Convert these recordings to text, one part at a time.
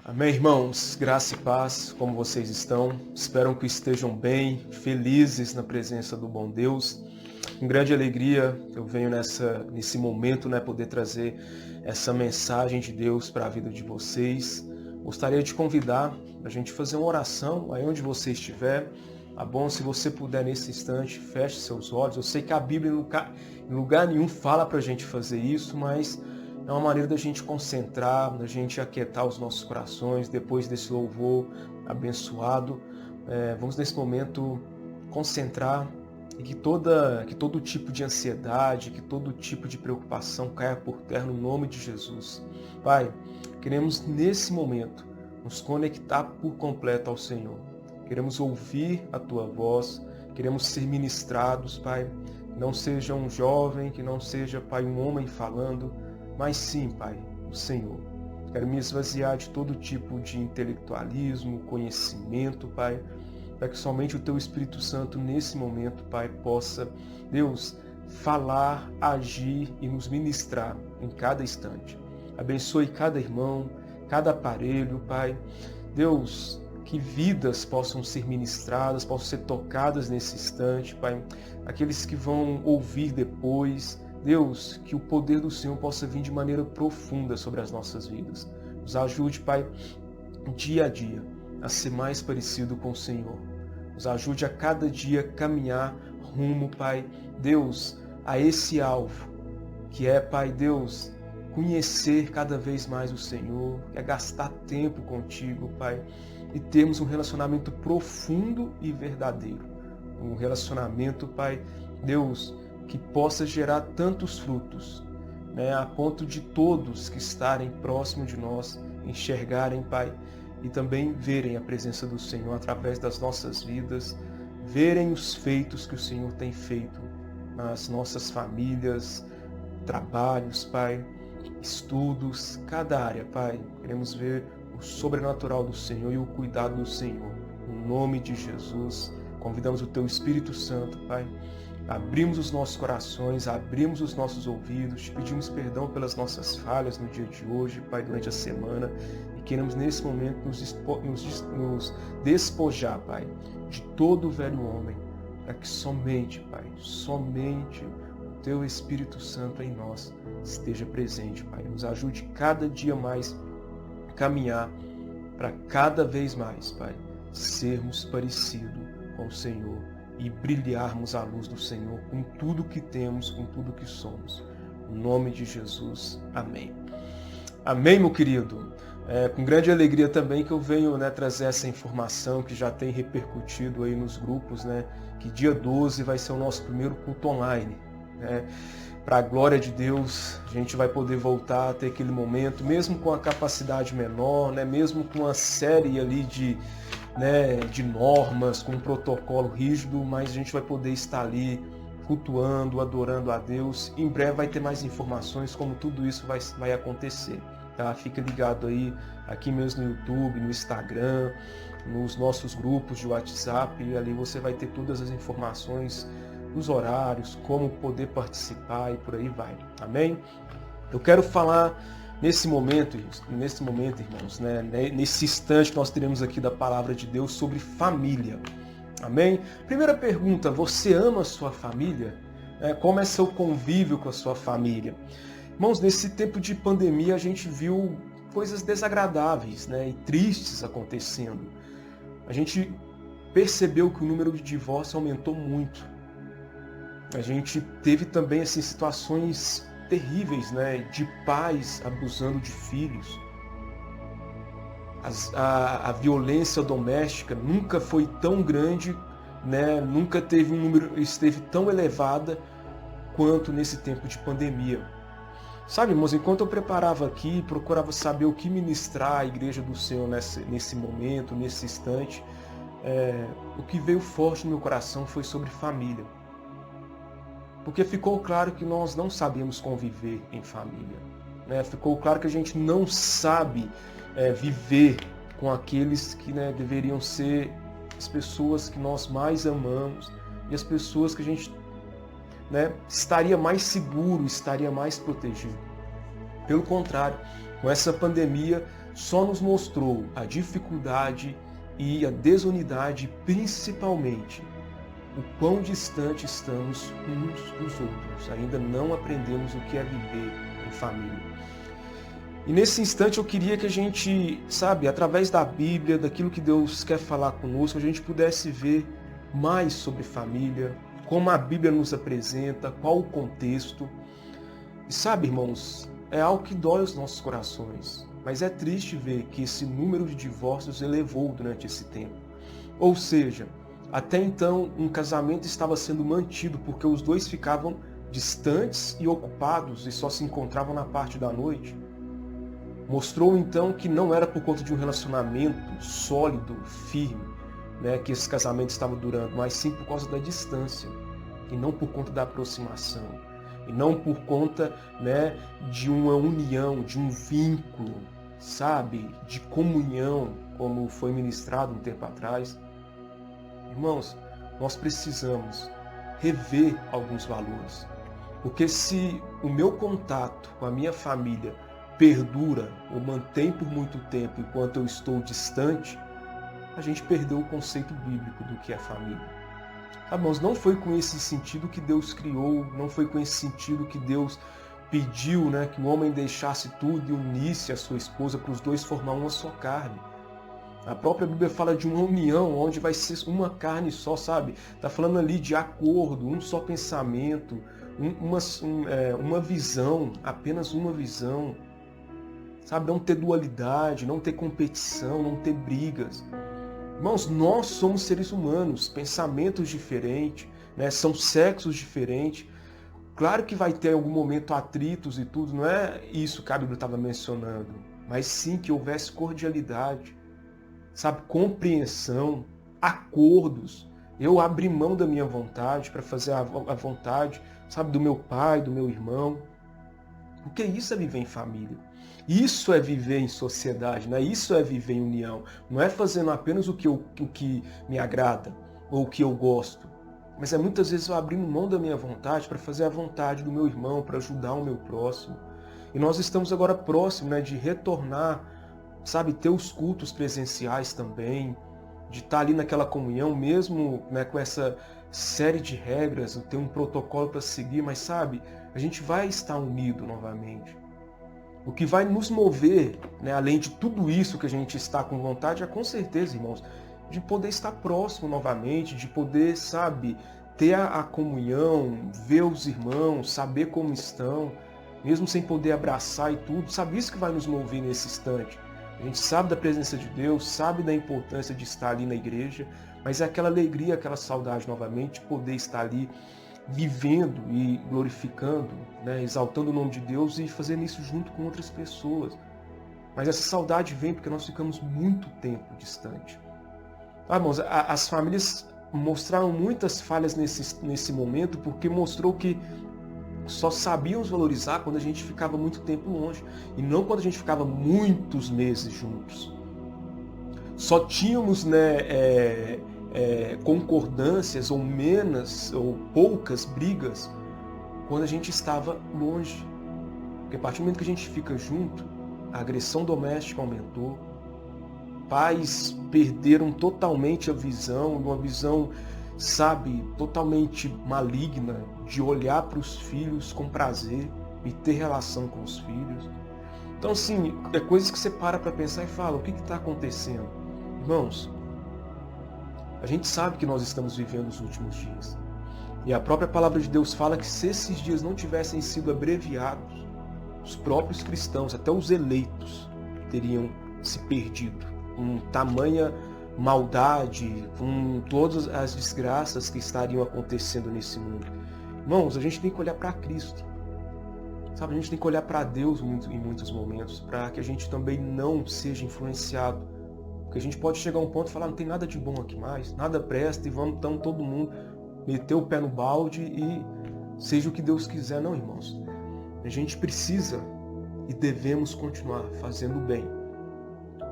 Amém, irmãos? Graça e paz, como vocês estão? Espero que estejam bem, felizes na presença do bom Deus. Com grande alegria eu venho nesse momento, poder trazer essa mensagem de Deus para a vida de vocês. Gostaria de convidar a gente fazer uma oração aí onde você estiver. Tá bom? Se você puder nesse instante, feche seus olhos. Eu sei que a Bíblia em lugar nenhum fala para a gente fazer isso, mas é uma maneira da gente concentrar, da gente aquietar os nossos corações depois desse louvor abençoado. Vamos nesse momento concentrar e que todo tipo de ansiedade, que todo tipo de preocupação caia por terra no nome de Jesus. Pai, queremos nesse momento nos conectar por completo ao Senhor. Queremos ouvir a Tua voz, queremos ser ministrados, Pai. Que não seja um jovem, que não seja, Pai, um homem falando, mas sim, Pai, o Senhor. Quero me esvaziar de todo tipo de intelectualismo, conhecimento, Pai, para que somente o Teu Espírito Santo, nesse momento, Pai, possa, Deus, falar, agir e nos ministrar em cada instante. Abençoe cada irmão, cada aparelho, Pai. Deus, que vidas possam ser ministradas, possam ser tocadas nesse instante, Pai. Aqueles que vão ouvir depois, Deus, que o poder do Senhor possa vir de maneira profunda sobre as nossas vidas. Nos ajude, Pai, dia a dia, a ser mais parecido com o Senhor. Nos ajude a cada dia caminhar rumo, Pai, Deus, a esse alvo, que é, Pai, Deus, conhecer cada vez mais o Senhor, é gastar tempo contigo, Pai, e termos um relacionamento profundo e verdadeiro. Um relacionamento, Pai, Deus, que possa gerar tantos frutos, a ponto de todos que estarem próximos de nós enxergarem, Pai, e também verem a presença do Senhor através das nossas vidas, verem os feitos que o Senhor tem feito nas nossas famílias, trabalhos, Pai, estudos, cada área, Pai. Queremos ver o sobrenatural do Senhor e o cuidado do Senhor. Em nome de Jesus, convidamos o Teu Espírito Santo, Pai. Abrimos os nossos corações, abrimos os nossos ouvidos, pedimos perdão pelas nossas falhas no dia de hoje, Pai, durante a semana, e queremos nesse momento nos despojar, Pai, de todo o velho homem, para que somente, Pai, somente o Teu Espírito Santo em nós esteja presente, Pai. Nos ajude cada dia mais a caminhar para cada vez mais, Pai, sermos parecidos com o Senhor e brilharmos a luz do Senhor com tudo que temos, com tudo que somos. Em nome de Jesus. Amém. Amém, meu querido. Com grande alegria também que eu venho trazer essa informação que já tem repercutido aí nos grupos, que dia 12 vai ser o nosso primeiro culto online. Para a glória de Deus, a gente vai poder voltar a ter aquele momento, mesmo com a capacidade menor, mesmo com uma série ali de normas, com um protocolo rígido, mas a gente vai poder estar ali cultuando, adorando a Deus. Em breve vai ter mais informações como tudo isso vai acontecer. Tá? Fica ligado aí, aqui mesmo no YouTube, no Instagram, nos nossos grupos de WhatsApp, e ali você vai ter todas as informações, os horários, como poder participar e por aí vai. Amém? Eu quero falar nesse momento, irmãos, nesse instante que nós teremos aqui da palavra de Deus sobre família. Amém? Primeira pergunta, você ama a sua família? Como é seu convívio com a sua família? Irmãos, nesse tempo de pandemia a gente viu coisas desagradáveis, e tristes acontecendo. A gente percebeu que o número de divórcios aumentou muito. A gente teve também situações terríveis, de pais abusando de filhos. A violência doméstica nunca foi tão grande, nunca esteve tão elevada quanto nesse tempo de pandemia. Sabe, irmãos, enquanto eu preparava aqui, procurava saber o que ministrar à Igreja do Senhor nesse momento, nesse instante, o que veio forte no meu coração foi sobre família. Porque ficou claro que nós não sabemos conviver em família. Ficou claro que a gente não sabe viver com aqueles que deveriam ser as pessoas que nós mais amamos e as pessoas que a gente estaria mais seguro, estaria mais protegido. Pelo contrário, com essa pandemia, só nos mostrou a dificuldade e a desunidade, principalmente o quão distante estamos uns dos outros. Ainda não aprendemos o que é viver em família. E nesse instante eu queria que a gente, através da Bíblia, daquilo que Deus quer falar conosco, a gente pudesse ver mais sobre família, como a Bíblia nos apresenta, qual o contexto. E irmãos, é algo que dói os nossos corações, mas é triste ver que esse número de divórcios elevou durante esse tempo. Ou seja, até então um casamento estava sendo mantido porque os dois ficavam distantes e ocupados e só se encontravam na parte da noite. Mostrou então que não era por conta de um relacionamento sólido, firme, que esse casamento estava durando, mas sim por causa da distância, e não por conta da aproximação, e não por conta de uma união, de um vínculo, de comunhão, como foi ministrado um tempo atrás. Irmãos, nós precisamos rever alguns valores, porque se o meu contato com a minha família perdura ou mantém por muito tempo enquanto eu estou distante, a gente perdeu o conceito bíblico do que é família. Irmãos, não foi com esse sentido que Deus criou, não foi com esse sentido que Deus pediu que o homem deixasse tudo e unisse a sua esposa para os dois formar uma só carne. A própria Bíblia fala de uma união onde vai ser uma carne só, Está falando ali de acordo, um só pensamento, uma visão, apenas uma visão. Não ter dualidade, não ter competição, não ter brigas. Irmãos, nós somos seres humanos, pensamentos diferentes, são sexos diferentes. Claro que vai ter em algum momento atritos e tudo, não é isso que a Bíblia estava mencionando, mas sim que houvesse cordialidade, compreensão, acordos. Eu abri mão da minha vontade para fazer a vontade, do meu pai, do meu irmão. Porque isso é viver em família. Isso é viver em sociedade, isso é viver em união. Não é fazendo apenas o que me agrada ou o que eu gosto. Mas muitas vezes eu abrindo mão da minha vontade para fazer a vontade do meu irmão, para ajudar o meu próximo. E nós estamos agora próximos de retornar, ter os cultos presenciais também, de estar ali naquela comunhão, mesmo com essa série de regras, ter um protocolo para seguir, mas a gente vai estar unido novamente. O que vai nos mover, além de tudo isso que a gente está com vontade, é com certeza, irmãos, de poder estar próximo novamente, de poder, ter a comunhão, ver os irmãos, saber como estão, mesmo sem poder abraçar e tudo, isso que vai nos mover nesse instante. A gente sabe da presença de Deus, sabe da importância de estar ali na igreja, mas é aquela alegria, aquela saudade novamente, de poder estar ali vivendo e glorificando, exaltando o nome de Deus e fazendo isso junto com outras pessoas. Mas essa saudade vem porque nós ficamos muito tempo distante. Irmãos, as famílias mostraram muitas falhas nesse momento porque mostrou que só sabíamos valorizar quando a gente ficava muito tempo longe e não quando a gente ficava muitos meses juntos. Só tínhamos concordâncias ou poucas brigas quando a gente estava longe. Porque a partir do momento que a gente fica junto, a agressão doméstica aumentou, pais perderam totalmente a visão, uma visão, totalmente maligna, de olhar para os filhos com prazer e ter relação com os filhos. Então, é coisas que você para pensar e fala, o que está acontecendo? Irmãos, a gente sabe que nós estamos vivendo os últimos dias. E a própria palavra de Deus fala que se esses dias não tivessem sido abreviados, os próprios cristãos, até os eleitos, teriam se perdido. Com tamanha maldade, com todas as desgraças que estariam acontecendo nesse mundo. Irmãos, a gente tem que olhar para Cristo. A gente tem que olhar para Deus em muitos momentos, para que a gente também não seja influenciado. Porque a gente pode chegar a um ponto e falar, não tem nada de bom aqui mais, nada presta, e vamos então todo mundo meter o pé no balde e seja o que Deus quiser. Não, irmãos. A gente precisa e devemos continuar fazendo o bem,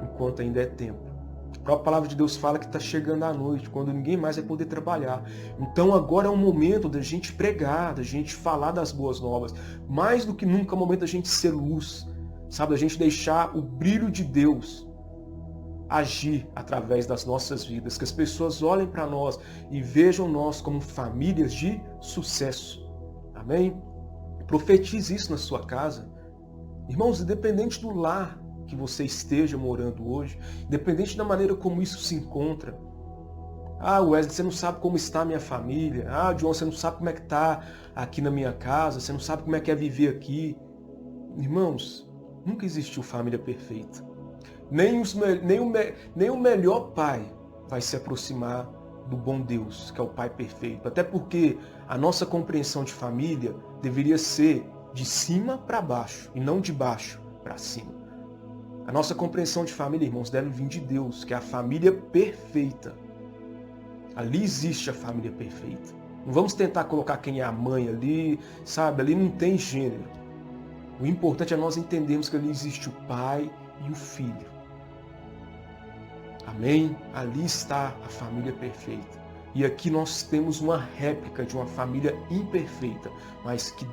enquanto ainda é tempo. A própria palavra de Deus fala que está chegando a noite, quando ninguém mais vai poder trabalhar. Então agora é um momento da gente pregar, da gente falar das boas novas. Mais do que nunca é o momento da gente ser luz, Sabe, a gente deixar o brilho de Deus agir através das nossas vidas, que as pessoas olhem para nós e vejam nós como famílias de sucesso. Amém? Profetize isso na sua casa. Irmãos, independente do lar que você esteja morando hoje, independente da maneira como isso se encontra. Ah, Wesley, você não sabe como está a minha família. Ah, John, você não sabe como é que está aqui na minha casa, você não sabe como é que é viver aqui. Irmãos, nunca existiu família perfeita. Nem o melhor pai vai se aproximar do bom Deus, que é o Pai perfeito. Até porque a nossa compreensão de família deveria ser de cima para baixo e não de baixo para cima. A nossa compreensão de família, irmãos, deve vir de Deus, que é a família perfeita. Ali existe a família perfeita. Não vamos tentar colocar quem é a mãe ali, sabe? Ali não tem gênero. O importante é nós entendermos que ali existe o pai e o filho. Amém? Ali está a família perfeita. E aqui nós temos uma réplica de uma família imperfeita, mas que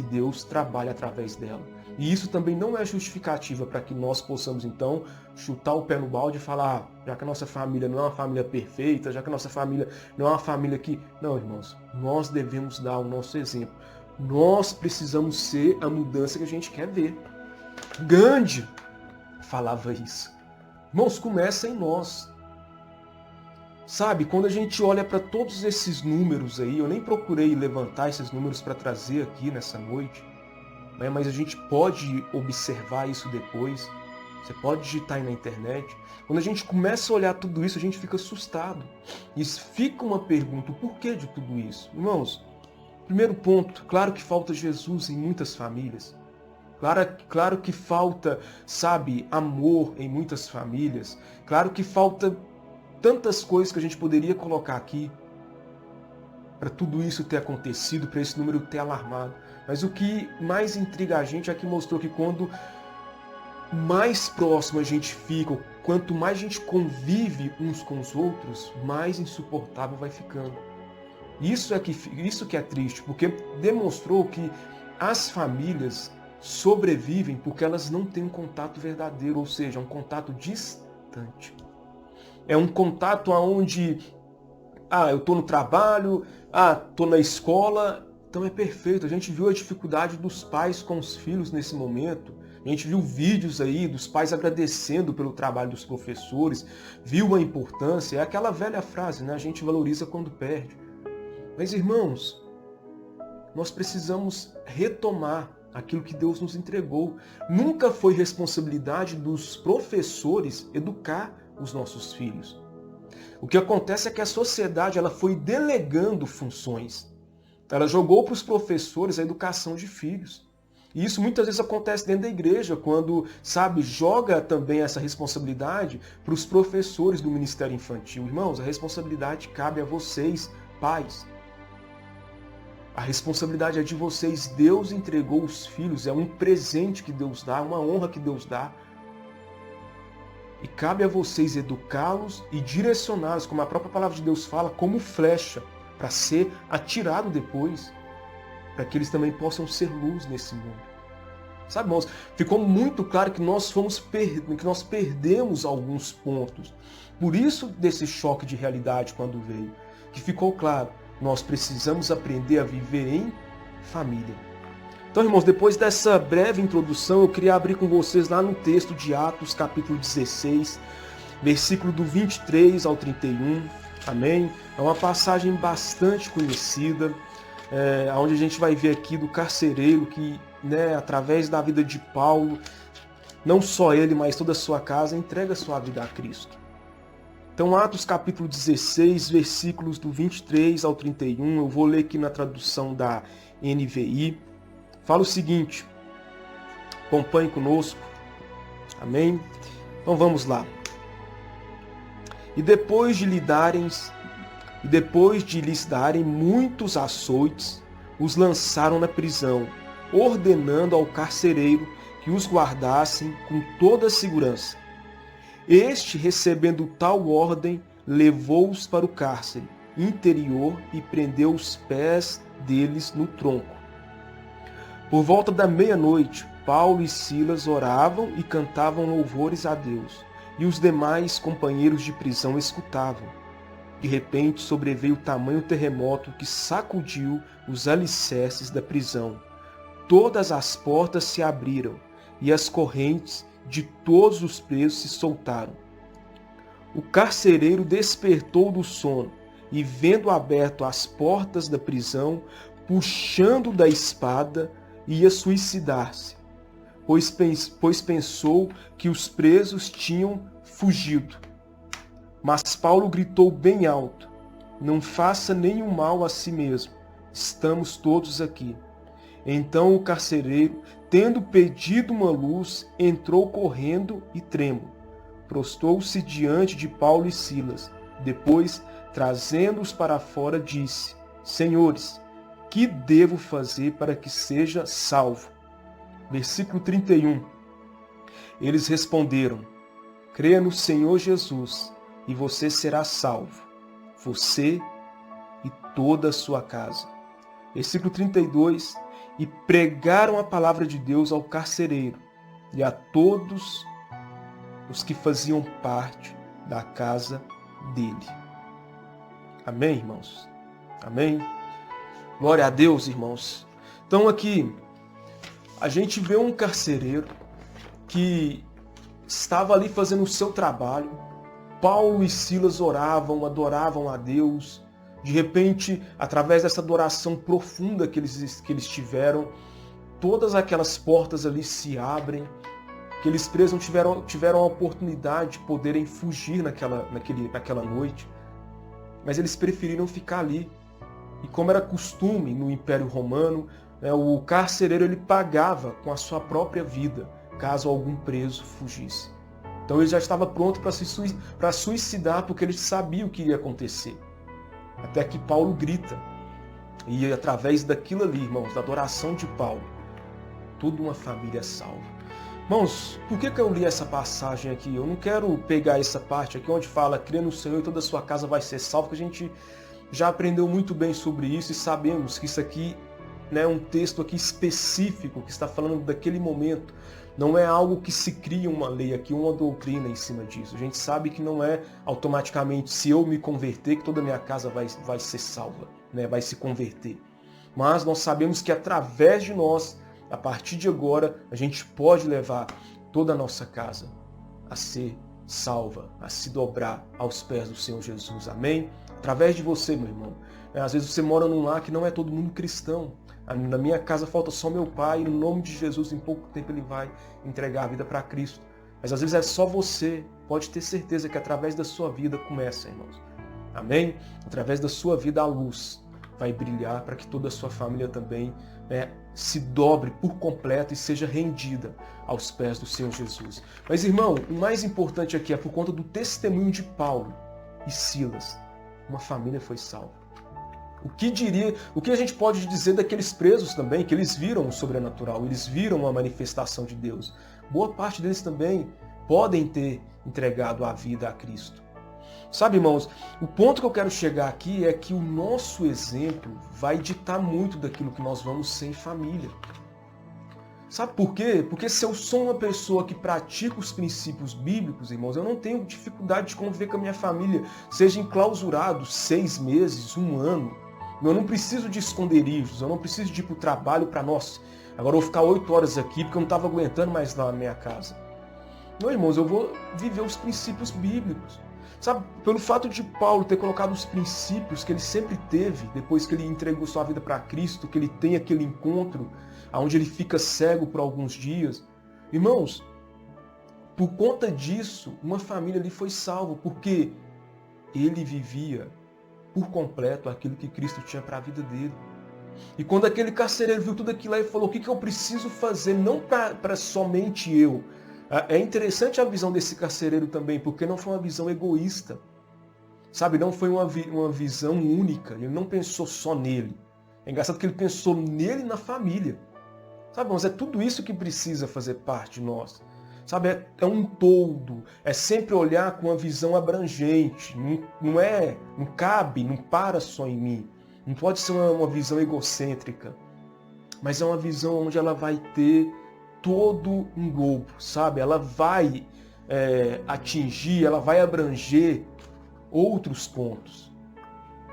Deus trabalha através dela. E isso também não é justificativa para que nós possamos, então, chutar o pé no balde e falar, já que a nossa família não é uma família perfeita, já que a nossa família não é uma família que... Não, irmãos, nós devemos dar o nosso exemplo. Nós precisamos ser a mudança que a gente quer ver. Gandhi falava isso. Irmãos, começa em nós. Sabe, quando a gente olha para todos esses números aí, eu nem procurei levantar esses números para trazer aqui nessa noite, né, mas a gente pode observar isso depois. Você pode digitar aí na internet. Quando a gente começa a olhar tudo isso, a gente fica assustado. E fica uma pergunta, o porquê de tudo isso? Irmãos, primeiro ponto, claro que falta Jesus em muitas famílias. Claro que falta, sabe, amor em muitas famílias. Claro que falta tantas coisas que a gente poderia colocar aqui para tudo isso ter acontecido, para esse número ter alarmado. Mas o que mais intriga a gente é que mostrou que quando mais próximo a gente fica, quanto mais a gente convive uns com os outros, mais insuportável vai ficando. Isso que é triste, porque demonstrou que as famílias sobrevivem porque elas não têm um contato verdadeiro, ou seja, um contato distante. É um contato onde, eu estou no trabalho, estou na escola, então é perfeito. A gente viu a dificuldade dos pais com os filhos nesse momento. A gente viu vídeos aí dos pais agradecendo pelo trabalho dos professores, viu a importância, é aquela velha frase, né? A gente valoriza quando perde. Mas, irmãos, nós precisamos retomar aquilo que Deus nos entregou. Nunca foi responsabilidade dos professores educar os nossos filhos. O que acontece é que a sociedade ela foi delegando funções. Ela jogou para os professores a educação de filhos. E isso muitas vezes acontece dentro da igreja, quando, joga também essa responsabilidade para os professores do ministério infantil. Irmãos, a responsabilidade cabe a vocês, pais. A responsabilidade é de vocês. Deus entregou os filhos, é um presente que Deus dá, uma honra que Deus dá. E cabe a vocês educá-los e direcioná-los, como a própria palavra de Deus fala, como flecha, para ser atirado depois, para que eles também possam ser luz nesse mundo. Sabe, irmãos, ficou muito claro que nós perdemos alguns pontos. Por isso desse choque de realidade quando veio, que ficou claro, nós precisamos aprender a viver em família. Então, irmãos, depois dessa breve introdução, eu queria abrir com vocês lá no texto de Atos, capítulo 16, versículo do 23 ao 31. Amém? É uma passagem bastante conhecida, onde a gente vai ver aqui do carcereiro que, através da vida de Paulo, não só ele, mas toda a sua casa, entrega a sua vida a Cristo. Então, Atos capítulo 16, versículos do 23 ao 31, eu vou ler aqui na tradução da NVI. Fala o seguinte, acompanhe conosco, amém? Então vamos lá. E depois de lhes darem muitos açoites, os lançaram na prisão, ordenando ao carcereiro que os guardassem com toda a segurança. Este, recebendo tal ordem, levou-os para o cárcere interior e prendeu os pés deles no tronco. Por volta da meia-noite, Paulo e Silas oravam e cantavam louvores a Deus, e os demais companheiros de prisão escutavam. De repente sobreveio tamanho terremoto que sacudiu os alicerces da prisão. Todas as portas se abriram e as correntes de todos os presos se soltaram. O carcereiro despertou do sono e, vendo aberto as portas da prisão, puxando da espada, ia suicidar-se, pois pensou que os presos tinham fugido. Mas Paulo gritou bem alto: não faça nenhum mal a si mesmo, estamos todos aqui. Então o carcereiro, tendo pedido uma luz, entrou correndo e trêmulo. Prostrou-se diante de Paulo e Silas. Depois, trazendo-os para fora, disse: Senhores, que devo fazer para que seja salvo? Versículo 31. Eles responderam: creia no Senhor Jesus, e você será salvo, você e toda a sua casa. Versículo 32. E pregaram a palavra de Deus ao carcereiro e a todos os que faziam parte da casa dele. Amém, irmãos? Amém? Glória a Deus, irmãos. Então aqui, a gente vê um carcereiro que estava ali fazendo o seu trabalho. Paulo e Silas oravam, adoravam a Deus. De repente, através dessa adoração profunda que eles tiveram, todas aquelas portas ali se abrem. Aqueles presos não tiveram a oportunidade de poderem fugir naquela noite. Mas eles preferiram ficar ali. E como era costume no Império Romano, o carcereiro ele pagava com a sua própria vida, caso algum preso fugisse. Então ele já estava pronto para suicidar, porque ele sabia o que iria acontecer. Até que Paulo grita. E através daquilo ali, irmãos, da adoração de Paulo, toda uma família é salva. Irmãos, por que eu li essa passagem aqui? Eu não quero pegar essa parte aqui onde fala: crê no Senhor e toda a sua casa vai ser salva, porque a gente já aprendeu muito bem sobre isso e sabemos que isso aqui é um texto aqui específico que está falando daquele momento. Não é algo que se cria uma lei aqui, uma doutrina em cima disso. A gente sabe que não é automaticamente, se eu me converter, que toda a minha casa vai ser salva, vai se converter. Mas nós sabemos que através de nós, a partir de agora, a gente pode levar toda a nossa casa a ser salva, a se dobrar aos pés do Senhor Jesus. Amém? Através de você, meu irmão. Às vezes você mora num lar que não é todo mundo cristão. Na minha casa falta só meu pai, e no nome de Jesus, em pouco tempo ele vai entregar a vida para Cristo. Mas às vezes é só você. Pode ter certeza que através da sua vida começa, irmãos. Amém? Através da sua vida a luz vai brilhar para que toda a sua família também se dobre por completo e seja rendida aos pés do Senhor Jesus. Mas, irmão, o mais importante aqui é por conta do testemunho de Paulo e Silas. Uma família foi salva. O que a gente pode dizer daqueles presos também, que eles viram o sobrenatural, eles viram a manifestação de Deus. Boa parte deles também podem ter entregado a vida a Cristo. Sabe, irmãos, o ponto que eu quero chegar aqui é que o nosso exemplo vai ditar muito daquilo que nós vamos ser em família. Sabe por quê? Porque se eu sou uma pessoa que pratica os princípios bíblicos, irmãos, eu não tenho dificuldade de conviver com a minha família, seja enclausurado 6 meses, 1 ano. Eu não preciso de esconderijos, eu não preciso de ir para o trabalho para nós. Agora eu vou ficar 8 horas aqui porque eu não estava aguentando mais lá na minha casa. Não, irmãos, eu vou viver os princípios bíblicos. Sabe, pelo fato de Paulo ter colocado os princípios que ele sempre teve, depois que ele entregou sua vida para Cristo, que ele tem aquele encontro, onde ele fica cego por alguns dias. Irmãos, por conta disso, uma família ali foi salva, porque ele vivia por completo aquilo que Cristo tinha para a vida dele. E quando aquele carcereiro viu tudo aquilo, ele falou: o que eu preciso fazer, não para somente eu. É interessante a visão desse carcereiro também, porque não foi uma visão egoísta. Sabe, não foi uma visão única. Ele não pensou só nele. É engraçado que ele pensou nele e na família. Sabe, mas é tudo isso que precisa fazer parte de nós. Sabe, é um todo. É sempre olhar com uma visão abrangente. Não cabe, não para só em mim. Não pode ser uma visão egocêntrica. Mas é uma visão onde ela vai ter todo um globo, sabe? Ela vai atingir, ela vai abranger outros pontos.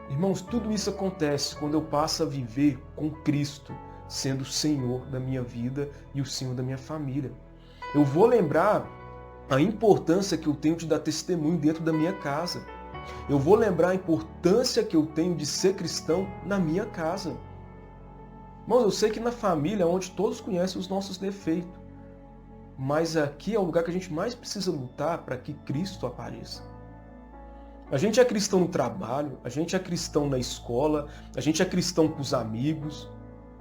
Irmãos, tudo isso acontece quando eu passo a viver com Cristo, sendo o Senhor da minha vida e o Senhor da minha família. Eu vou lembrar a importância que eu tenho de dar testemunho dentro da minha casa. Eu vou lembrar a importância que eu tenho de ser cristão na minha casa. Irmãos, eu sei que na família é onde todos conhecem os nossos defeitos. Mas aqui é o lugar que a gente mais precisa lutar para que Cristo apareça. A gente é cristão no trabalho, a gente é cristão na escola, a gente é cristão com os amigos,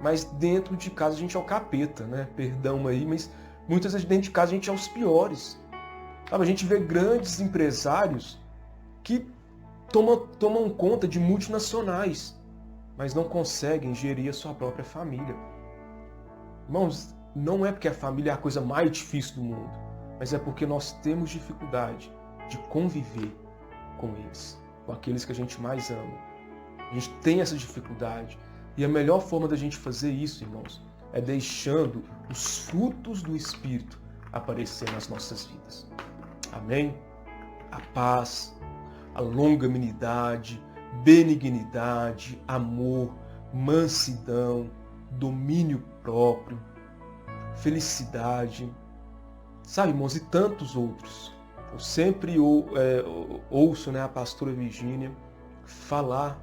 mas dentro de casa a gente é o capeta, né? Perdão aí, mas muitas vezes dentro de casa a gente é os piores. Sabe, a gente vê grandes empresários que tomam conta de multinacionais, mas não conseguem gerir a sua própria família. Irmãos, não é porque a família é a coisa mais difícil do mundo, mas é porque nós temos dificuldade de conviver com eles, com aqueles que a gente mais ama. A gente tem essa dificuldade. E a melhor forma da gente fazer isso, irmãos, é deixando os frutos do Espírito aparecer nas nossas vidas. Amém? A paz, a longanimidade, benignidade, amor, mansidão, domínio próprio, felicidade, sabe, irmãos, e tantos outros. Eu sempre ouço, né, a pastora Virgínia falar,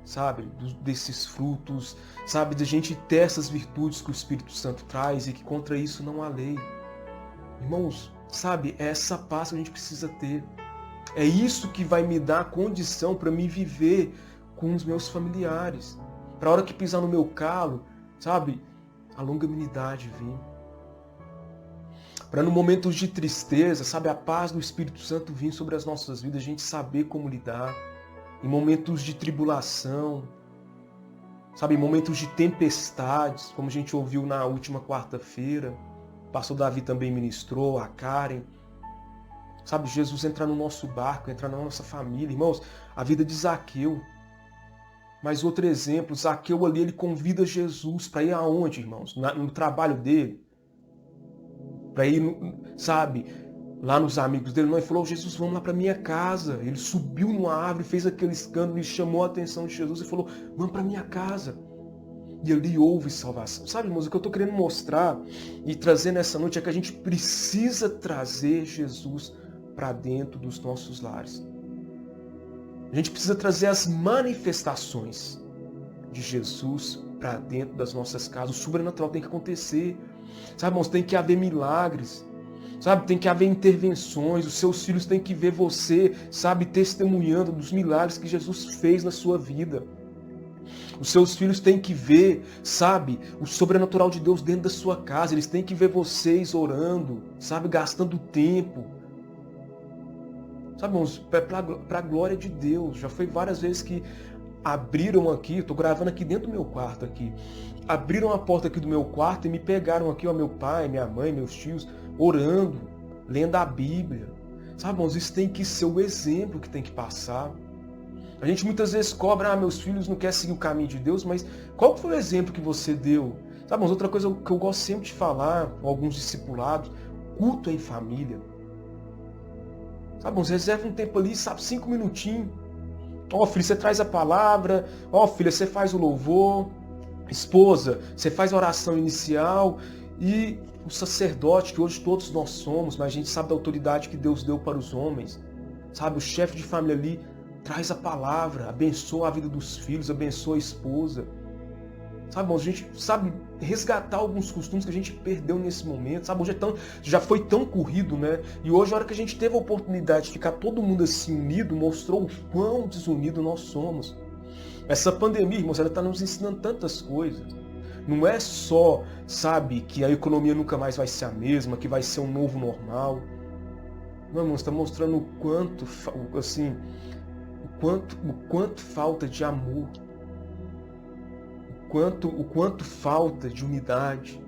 sabe, desses frutos, sabe, de a gente ter essas virtudes que o Espírito Santo traz e que contra isso não há lei. Irmãos, sabe, é essa paz que a gente precisa ter. É isso que vai me dar condição para me viver com os meus familiares. Para a hora que pisar no meu calo, sabe, a longanimidade vir. Para no momentos de tristeza, sabe, a paz do Espírito Santo vir sobre as nossas vidas, a gente saber como lidar. Em momentos de tribulação, sabe, em momentos de tempestades, como a gente ouviu na última quarta-feira. O pastor Davi também ministrou, a Karen. Sabe, Jesus entrar no nosso barco, entrar na nossa família. Irmãos, a vida de Zaqueu. Mas outro exemplo, Zaqueu ali, ele convida Jesus para ir aonde, irmãos? No trabalho dele. Para ir, sabe, lá nos amigos dele. Não, ele falou, Jesus, vamos lá para minha casa. Ele subiu numa árvore, fez aquele escândalo e chamou a atenção de Jesus e falou, vamos para minha casa. E ali houve salvação. Sabe, irmãos, o que eu estou querendo mostrar e trazer nessa noite é que a gente precisa trazer Jesus para dentro dos nossos lares. A gente precisa trazer as manifestações de Jesus para dentro das nossas casas. O sobrenatural tem que acontecer. Sabe, irmãos, tem que haver milagres. Sabe, tem que haver intervenções. Os seus filhos têm que ver você, sabe, testemunhando dos milagres que Jesus fez na sua vida. Os seus filhos têm que ver, sabe, o sobrenatural de Deus dentro da sua casa. Eles têm que ver vocês orando, sabe, gastando tempo. Sabe, irmãos, para a glória de Deus. Já foi várias vezes que abriram aqui, estou gravando aqui dentro do meu quarto aqui. Abriram a porta aqui do meu quarto e me pegaram aqui, ó, meu pai, minha mãe, meus tios, orando, lendo a Bíblia. Sabe, irmãos, isso tem que ser o exemplo que tem que passar. A gente muitas vezes cobra, meus filhos não querem seguir o caminho de Deus, mas qual foi o exemplo que você deu? Sabe, irmãos, outra coisa que eu gosto sempre de falar, com alguns discipulados, culto em família. Sabe, irmãos, reserva um tempo ali, sabe, 5 minutinhos. Ó, filho, você traz a palavra. Ó, filha, você faz o louvor. Esposa, você faz a oração inicial. E o sacerdote, que hoje todos nós somos, mas a gente sabe da autoridade que Deus deu para os homens. Sabe, o chefe de família ali traz a palavra, abençoa a vida dos filhos, abençoa a esposa. Sabe, irmãos, a gente sabe resgatar alguns costumes que a gente perdeu nesse momento. Sabe, hoje já foi tão corrido, né? E hoje, a hora que a gente teve a oportunidade de ficar todo mundo assim unido, mostrou o quão desunido nós somos. Essa pandemia, irmãos, ela está nos ensinando tantas coisas. Não é só, sabe, que a economia nunca mais vai ser a mesma, que vai ser um novo normal. Não, irmãos, está mostrando o quanto, assim, o quanto falta de amor. O quanto falta de unidade.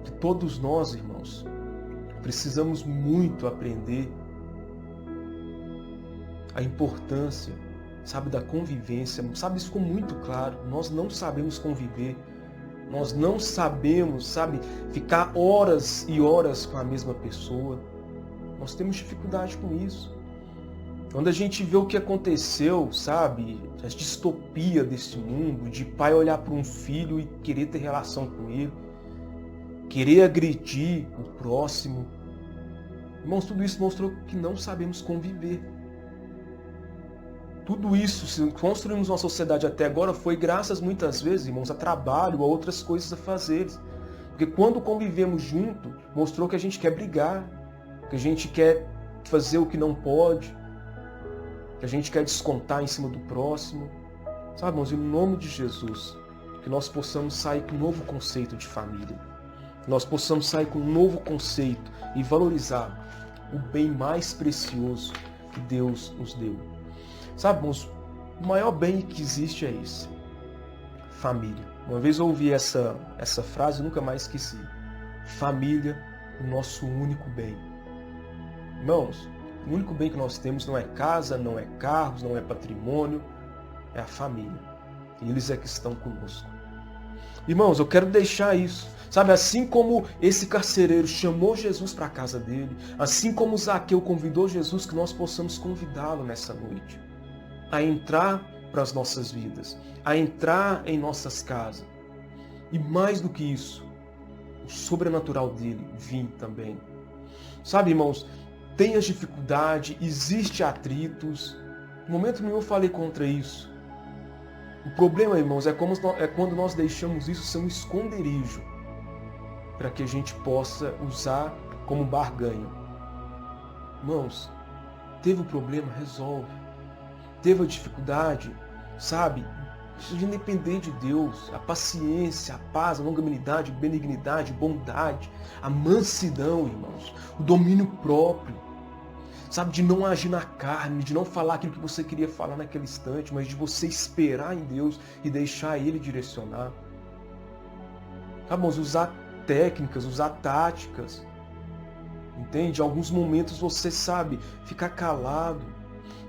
Que todos nós, irmãos, precisamos muito aprender a importância, sabe, da convivência. Sabe, isso ficou muito claro. Nós não sabemos conviver Nós não sabemos, sabe, ficar horas e horas com a mesma pessoa. Nós temos dificuldade com isso. Quando a gente vê o que aconteceu, sabe, a distopia desse mundo, de pai olhar para um filho e querer ter relação com ele, querer agredir o próximo. Irmãos, tudo isso mostrou que não sabemos conviver. Tudo isso, se construímos uma sociedade até agora, foi graças muitas vezes, irmãos, a trabalho, a outras coisas a fazer. Porque quando convivemos junto, mostrou que a gente quer brigar, que a gente quer fazer o que não pode, que a gente quer descontar em cima do próximo. Sabe, irmãos, em nome de Jesus, que nós possamos sair com um novo conceito de família. Que nós possamos sair com um novo conceito e valorizar o bem mais precioso que Deus nos deu. Sabe, irmãos, o maior bem que existe é esse. Família. Uma vez eu ouvi essa frase e nunca mais esqueci. Família, o nosso único bem. Irmãos, o único bem que nós temos não é casa, não é carros, não é patrimônio, é a família. E eles é que estão conosco. Irmãos, eu quero deixar isso. Sabe, assim como esse carcereiro chamou Jesus para a casa dele, assim como Zaqueu convidou Jesus, que nós possamos convidá-lo nessa noite a entrar para as nossas vidas, a entrar em nossas casas. E mais do que isso, o sobrenatural dele vir também. Sabe, irmãos, tem as dificuldades, existe atritos. No momento nenhum eu falei contra isso. O problema, irmãos, é quando nós deixamos isso ser um esconderijo para que a gente possa usar como barganha. Irmãos, teve o problema, resolve. Teve a dificuldade, sabe? Isso de depender de Deus, a paciência, a paz, a longanimidade, a benignidade, a bondade, a mansidão, irmãos, o domínio próprio, sabe? De não agir na carne, de não falar aquilo que você queria falar naquele instante, mas de você esperar em Deus e deixar Ele direcionar. Sabe, irmãos, usar técnicas, usar táticas, entende? Em alguns momentos você sabe, ficar calado,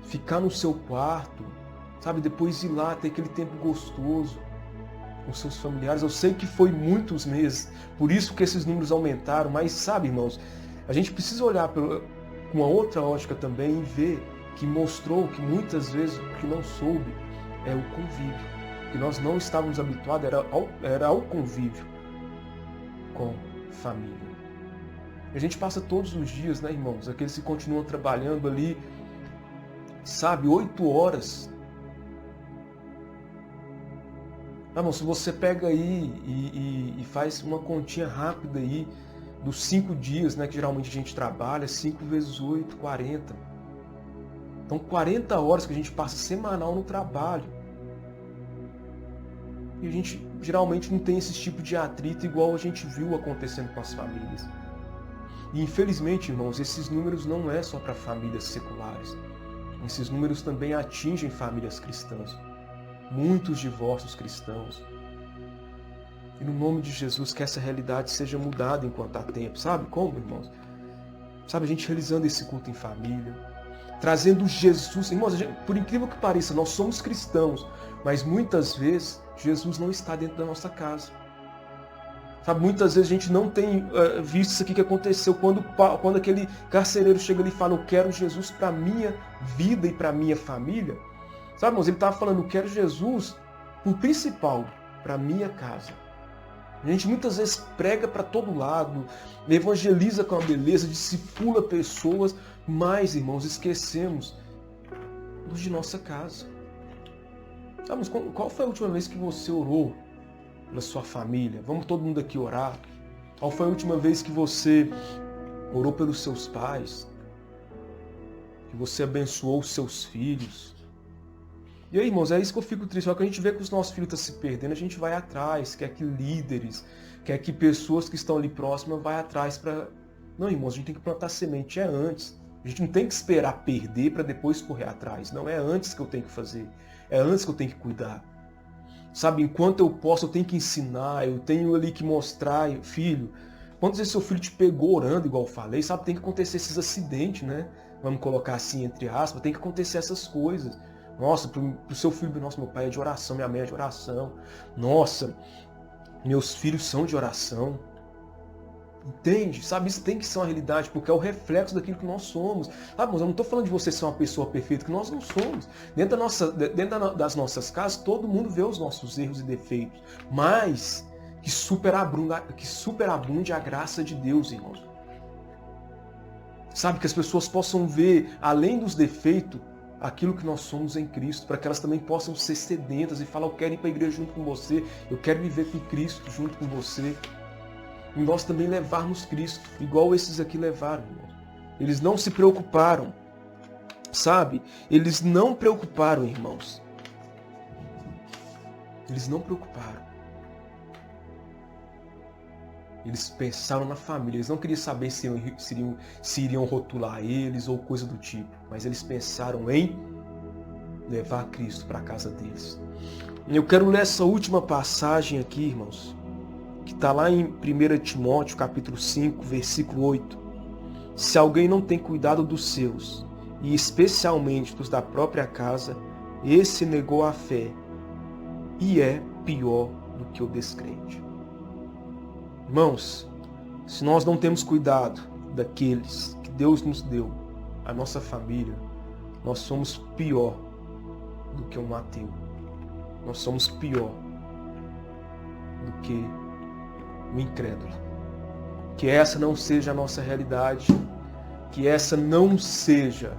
ficar no seu quarto, sabe? Depois ir lá, ter aquele tempo gostoso com seus familiares. Eu sei que foi muitos meses, por isso que esses números aumentaram, mas sabe, irmãos, a gente precisa olhar com uma outra ótica também e ver que mostrou que muitas vezes o que não soube é o convívio, que nós não estávamos habituados era ao convívio com família. A gente passa todos os dias, né, irmãos? Aqueles que continuam trabalhando ali, sabe, 8 horas. Irmão, se você pega aí e faz uma continha rápida aí dos 5 dias, né, que geralmente a gente trabalha, 5 vezes 8, 40. Então 40 horas que a gente passa semanal no trabalho. E a gente geralmente não tem esse tipo de atrito igual a gente viu acontecendo com as famílias. E infelizmente, irmãos, esses números não é só para famílias seculares. Esses números também atingem famílias cristãs. Muitos divórcios cristãos. E no nome de Jesus que essa realidade seja mudada enquanto há tempo. Sabe como, irmãos? Sabe, a gente realizando esse culto em família, trazendo Jesus. Irmãos, por incrível que pareça, nós somos cristãos, mas muitas vezes Jesus não está dentro da nossa casa. Sabe, muitas vezes a gente não tem visto isso aqui que aconteceu quando aquele carcereiro chega ali e fala: eu quero Jesus para a minha vida e para a minha família. Sabe, irmãos, ele estava falando: eu quero Jesus, o principal, para a minha casa. A gente muitas vezes prega para todo lado, evangeliza com a beleza, discipula pessoas, mas, irmãos, esquecemos dos de nossa casa. Sabe, qual foi a última vez que você orou pela sua família? Vamos todo mundo aqui orar. Qual foi a última vez que você orou pelos seus pais? Que você abençoou os seus filhos? E aí, irmãos, é isso que eu fico triste. Só que a gente vê que os nossos filhos estão se perdendo, a gente vai atrás, quer que líderes, quer que pessoas que estão ali próximas vai atrás para... Não, irmãos, a gente tem que plantar semente, é antes. A gente não tem que esperar perder para depois correr atrás. Não, é antes que eu tenho que fazer. É antes que eu tenho que cuidar. Sabe, enquanto eu posso, eu tenho que ensinar, eu tenho ali que mostrar, filho. Quantas vezes seu filho te pegou orando, igual eu falei, sabe, tem que acontecer esses acidentes, né? Vamos colocar assim, entre aspas, tem que acontecer essas coisas. Nossa, pro seu filho, nossa, meu pai é de oração, minha mãe é de oração. Nossa, Meus filhos são de oração. Entende? Sabe, isso tem que ser uma realidade, porque é o reflexo daquilo que nós somos. Ah, mas eu não estou falando de você ser uma pessoa perfeita, que nós não somos. Dentro das nossas casas, todo mundo vê os nossos erros e defeitos. Mas que superabunde a graça de Deus, irmãos. Sabe, que as pessoas possam ver, além dos defeitos, aquilo que nós somos em Cristo, para que elas também possam ser sedentas e falar, eu quero ir para a igreja junto com você, eu quero viver com Cristo junto com você. E nós também levarmos Cristo, igual esses aqui levaram, irmãos. Eles não se preocuparam, sabe? Eles não preocuparam, irmãos. Eles não preocuparam. Eles pensaram na família, eles não queriam saber se iriam rotular eles ou coisa do tipo, mas eles pensaram em levar Cristo para a casa deles. Eu quero ler essa última passagem aqui, irmãos, que está lá em 1 Timóteo, capítulo 5, versículo 8. Se alguém não tem cuidado dos seus, e especialmente dos da própria casa, esse negou a fé e é pior do que o descrente. Irmãos, se nós não temos cuidado daqueles que Deus nos deu, a nossa família, nós somos pior do que um ateu. Nós somos pior do que o incrédulo. Que essa não seja a nossa realidade, que essa não seja,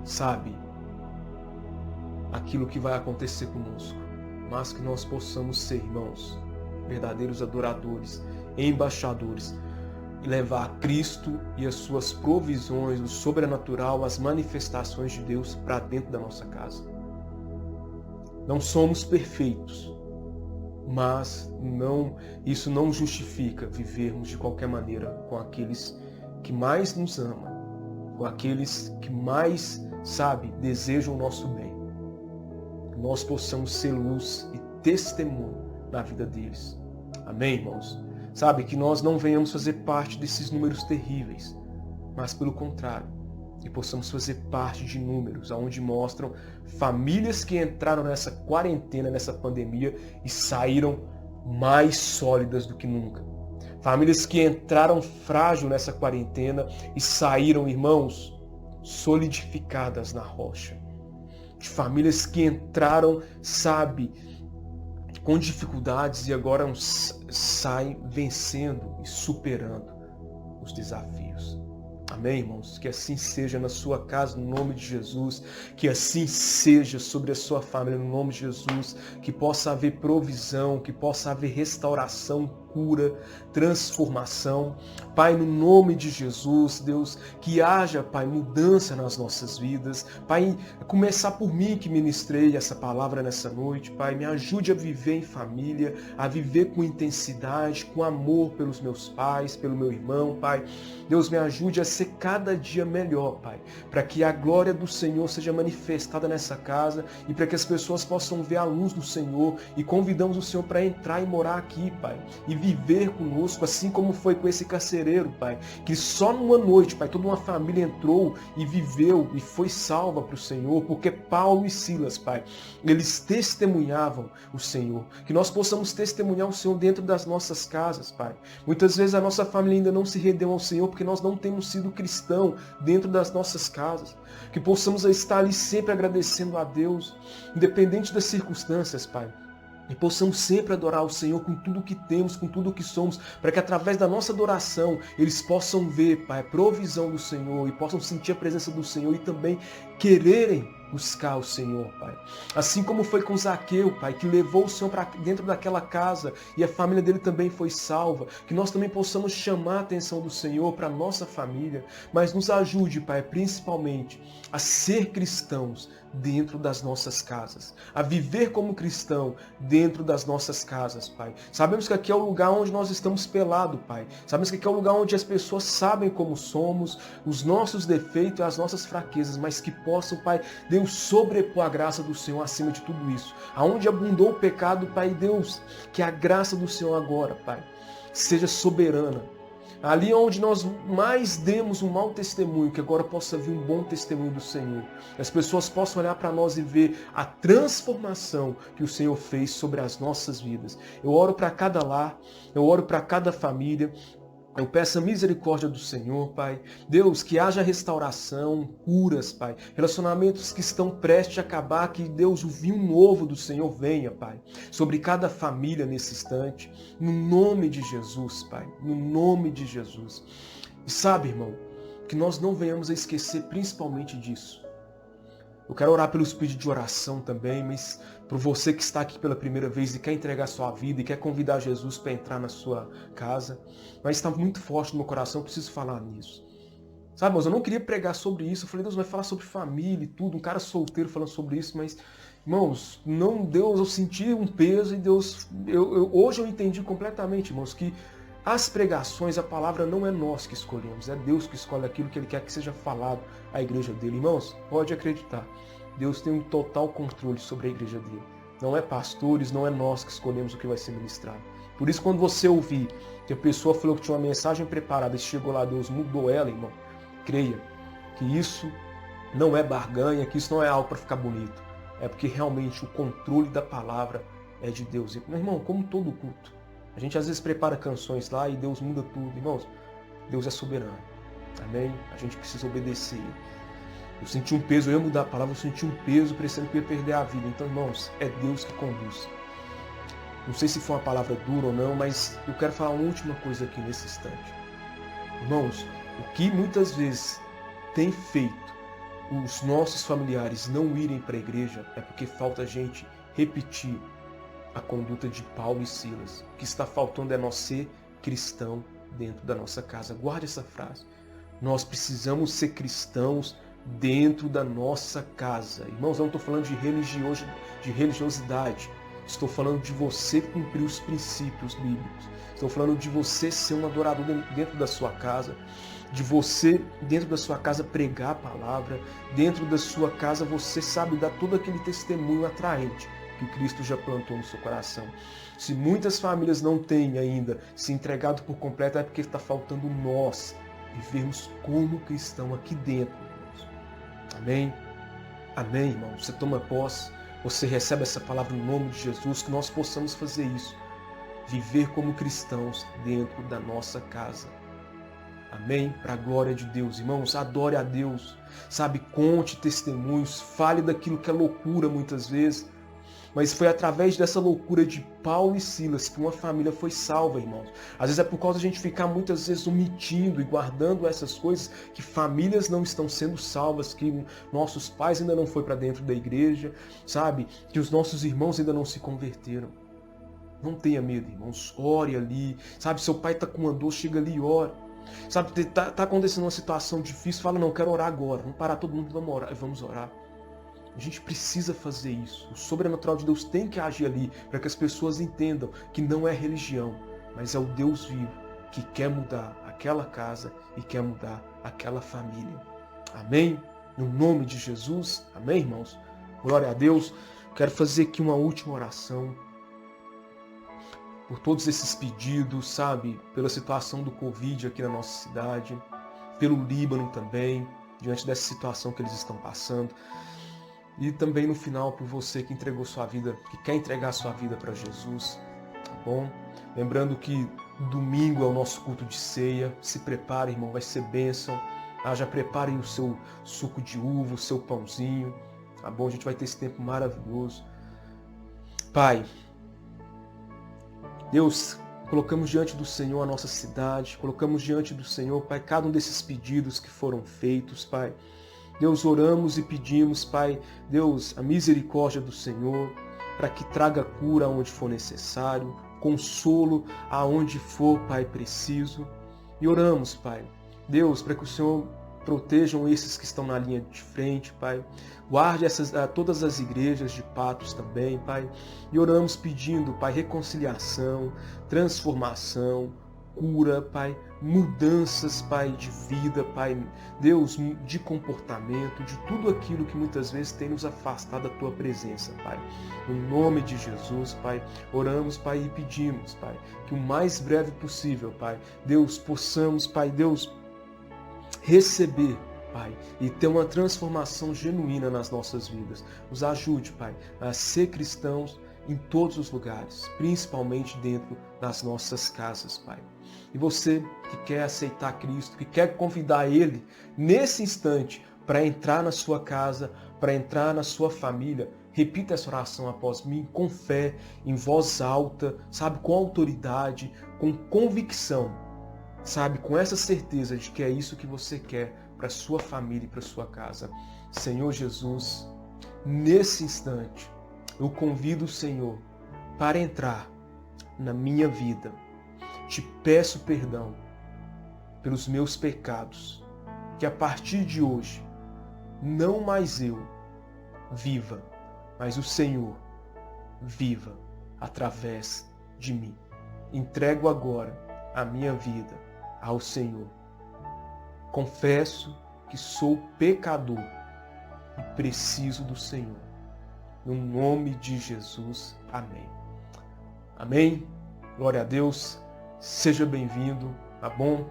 sabe, aquilo que vai acontecer conosco, mas que nós possamos ser, irmãos, verdadeiros adoradores, embaixadores, e levar Cristo e as suas provisões, o sobrenatural, as manifestações de Deus para dentro da nossa casa. Não somos perfeitos, mas isso não justifica vivermos de qualquer maneira com aqueles que mais nos amam, com aqueles que mais, sabe, desejam o nosso bem. Que nós possamos ser luz e testemunho na vida deles. Amém, irmãos? Sabe, que nós não venhamos fazer parte desses números terríveis, mas pelo contrário, que possamos fazer parte de números onde mostram famílias que entraram nessa quarentena, nessa pandemia e saíram mais sólidas do que nunca. Famílias que entraram frágil nessa quarentena e saíram, irmãos, solidificadas na rocha. De famílias que entraram, sabe, com dificuldades e agora saem vencendo e superando os desafios. Amém, irmãos? Que assim seja na sua casa, no nome de Jesus. Que assim seja sobre a sua família, no nome de Jesus. Que possa haver provisão, que possa haver restauração, cura, transformação. Pai, no nome de Jesus, Deus, que haja, Pai, mudança nas nossas vidas. Pai, começar por mim que ministrei essa palavra nessa noite. Pai, me ajude a viver em família, a viver com intensidade, com amor pelos meus pais, pelo meu irmão, Pai. Deus, me ajude a ser cada dia melhor, Pai, para que a glória do Senhor seja manifestada nessa casa e para que as pessoas possam ver a luz do Senhor, e convidamos o Senhor para entrar e morar aqui, Pai, e viver conosco, assim como foi com esse carcereiro, Pai, que só numa noite, Pai, toda uma família entrou e viveu e foi salva para o Senhor, porque Paulo e Silas, Pai, eles testemunhavam o Senhor. Que nós possamos testemunhar o Senhor dentro das nossas casas, Pai. Muitas vezes a nossa família ainda não se rendeu ao Senhor porque nós não temos sido cristãos dentro das nossas casas. Que possamos estar ali sempre agradecendo a Deus, independente das circunstâncias, Pai. E possamos sempre adorar o Senhor com tudo o que temos, com tudo o que somos, para que através da nossa adoração eles possam ver, Pai, a provisão do Senhor e possam sentir a presença do Senhor e também quererem buscar o Senhor, Pai. Assim como foi com Zaqueu, Pai, que levou o Senhor para dentro daquela casa e a família dele também foi salva. Que nós também possamos chamar a atenção do Senhor para a nossa família, mas nos ajude, Pai, principalmente a ser cristãos dentro das nossas casas, a viver como cristão dentro das nossas casas, Pai. Sabemos que aqui é o lugar onde nós estamos pelados, Pai. Sabemos que aqui é o lugar onde as pessoas sabem como somos, os nossos defeitos e as nossas fraquezas, mas que possam, Pai, Deus, sobrepor a graça do Senhor acima de tudo isso. Aonde abundou o pecado, Pai, Deus, que a graça do Senhor agora, Pai, seja soberana, Ali onde nós mais demos um mau testemunho, que agora possa vir um bom testemunho do Senhor. As pessoas possam olhar para nós e ver a transformação que o Senhor fez sobre as nossas vidas. Eu oro para cada lar, eu oro para cada família. Eu peço a misericórdia do Senhor, Pai. Deus, que haja restauração, curas, Pai. Relacionamentos que estão prestes a acabar, que Deus, o vinho novo do Senhor venha, Pai. Sobre cada família nesse instante. No nome de Jesus, Pai. No nome de Jesus. E sabe, irmão, que nós não venhamos a esquecer principalmente disso. Eu quero orar pelos pedidos de oração também, mas por você que está aqui pela primeira vez e quer entregar sua vida e quer convidar Jesus para entrar na sua casa, mas está muito forte no meu coração, eu preciso falar nisso. Sabe, mas eu não queria pregar sobre isso. Eu falei, Deus vai falar sobre família e tudo, um cara solteiro falando sobre isso, mas, irmãos, não, Deus, eu senti um peso e Deus, hoje eu entendi completamente, irmãos, que as pregações, a palavra não é nós que escolhemos, é Deus que escolhe aquilo que Ele quer que seja falado à igreja dele. Irmãos, pode acreditar, Deus tem um total controle sobre a igreja dele. Não é pastores, não é nós que escolhemos o que vai ser ministrado. Por isso, quando você ouvir que a pessoa falou que tinha uma mensagem preparada e chegou lá, Deus mudou ela, irmão, creia que isso não é barganha, que isso não é algo para ficar bonito. É porque realmente o controle da palavra é de Deus. Meu irmão, como todo culto, a gente às vezes prepara canções lá e Deus muda tudo. Irmãos, Deus é soberano. Amém? A gente precisa obedecer. Eu senti um peso, eu ia mudar a palavra, eu senti um peso parecendo que eu ia perder a vida. Então, irmãos, é Deus que conduz. Não sei se foi uma palavra dura ou não, mas eu quero falar uma última coisa aqui nesse instante. Irmãos, o que muitas vezes tem feito os nossos familiares não irem para a igreja é porque falta a gente repetir a conduta de Paulo e Silas. O que está faltando é nós ser cristão dentro da nossa casa. Guarde essa frase. Nós precisamos ser cristãos dentro da nossa casa. Irmãos, eu não estou falando de religiosidade. Estou falando de você cumprir os princípios bíblicos. Estou falando de você ser um adorador dentro da sua casa. De você, dentro da sua casa, pregar a palavra. Dentro da sua casa, você sabe dar todo aquele testemunho atraente que Cristo já plantou no seu coração. Se muitas famílias não têm ainda se entregado por completo, é porque está faltando nós vivermos como cristão aqui dentro, irmãos. Amém? Amém, irmão? Você toma posse, você recebe essa palavra no nome de Jesus, que nós possamos fazer isso. Viver como cristãos dentro da nossa casa. Amém? Para a glória de Deus. Irmãos, adore a Deus. Sabe, conte testemunhos, fale daquilo que é loucura muitas vezes. Mas foi através dessa loucura de Paulo e Silas que uma família foi salva, irmãos. Às vezes é por causa de a gente ficar muitas vezes omitindo e guardando essas coisas que famílias não estão sendo salvas, que nossos pais ainda não foram para dentro da igreja, sabe? Que os nossos irmãos ainda não se converteram. Não tenha medo, irmãos. Ore ali. Sabe, seu pai está com uma dor, chega ali e ora. Sabe, tá acontecendo uma situação difícil, fala, não, eu quero orar agora. Vamos parar todo mundo, vamos orar. A gente precisa fazer isso. O sobrenatural de Deus tem que agir ali para que as pessoas entendam que não é religião, mas é o Deus vivo que quer mudar aquela casa e quer mudar aquela família. Amém? No nome de Jesus. Amém, irmãos? Glória a Deus. Quero fazer aqui uma última oração por todos esses pedidos, sabe? Pela situação do Covid aqui na nossa cidade, pelo Líbano também, diante dessa situação que eles estão passando. E também no final por você que entregou sua vida, que quer entregar sua vida para Jesus, tá bom? Lembrando que domingo é o nosso culto de ceia. Se prepare, irmão, vai ser bênção. Já preparem o seu suco de uva, o seu pãozinho, tá bom? A gente vai ter esse tempo maravilhoso. Pai, Deus, colocamos diante do Senhor a nossa cidade, colocamos diante do Senhor, Pai, cada um desses pedidos que foram feitos, Pai. Deus, oramos e pedimos, Pai, Deus, a misericórdia do Senhor, para que traga cura aonde for necessário, consolo aonde for, Pai, preciso. E oramos, Pai, Deus, para que o Senhor protejam esses que estão na linha de frente, Pai. Guarde todas as igrejas de Patos também, Pai. E oramos pedindo, Pai, reconciliação, transformação, cura, Pai, mudanças, Pai, de vida, Pai, Deus, de comportamento, de tudo aquilo que muitas vezes tem nos afastado da Tua presença, Pai. No nome de Jesus, Pai, oramos, Pai, e pedimos, Pai, que o mais breve possível, Pai, Deus, possamos, Pai, Deus, receber, Pai, e ter uma transformação genuína nas nossas vidas. Nos ajude, Pai, a ser cristãos em todos os lugares, principalmente dentro das nossas casas, Pai. E você que quer aceitar Cristo, que quer convidar Ele nesse instante para entrar na sua casa, para entrar na sua família, repita essa oração após mim com fé, em voz alta, sabe, com autoridade, com convicção, sabe, com essa certeza de que é isso que você quer para sua família e para sua casa. Senhor Jesus, nesse instante, eu convido o Senhor para entrar na minha vida. Te peço perdão pelos meus pecados, que a partir de hoje, não mais eu viva, mas o Senhor viva através de mim. Entrego agora a minha vida ao Senhor. Confesso que sou pecador e preciso do Senhor. No nome de Jesus. Amém. Amém. Glória a Deus. Seja bem-vindo, tá bom?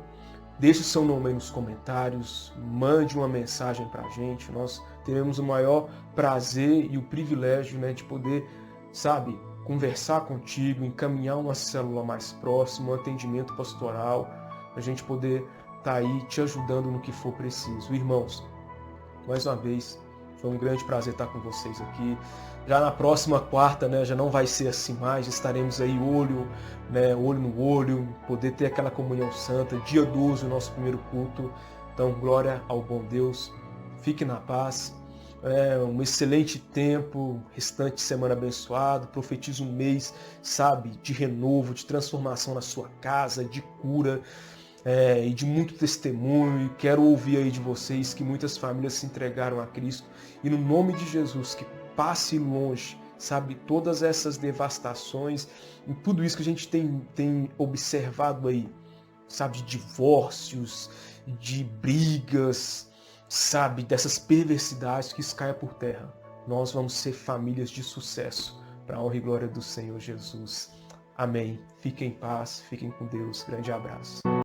Deixe seu nome aí nos comentários, mande uma mensagem pra gente. Nós teremos o maior prazer e o privilégio, né, de poder, sabe, conversar contigo, encaminhar uma célula mais próxima, um atendimento pastoral, a gente poder estar aí te ajudando no que for preciso. Irmãos, mais uma vez, foi um grande prazer estar com vocês aqui. Já na próxima quarta, né, já não vai ser assim mais, estaremos aí olho no olho, poder ter aquela comunhão santa, dia 12, o nosso primeiro culto. Então, glória ao bom Deus, fique na paz, um excelente tempo, restante de semana abençoado, profetizo um mês, sabe, de renovo, de transformação na sua casa, de cura, e de muito testemunho. E quero ouvir aí de vocês que muitas famílias se entregaram a Cristo, e no nome de Jesus, que passe longe, sabe, todas essas devastações e tudo isso que a gente tem observado aí, sabe, de divórcios, de brigas, sabe, dessas perversidades, que isso caia por terra. Nós vamos ser famílias de sucesso, para a honra e glória do Senhor Jesus. Amém. Fiquem em paz, fiquem com Deus. Grande abraço.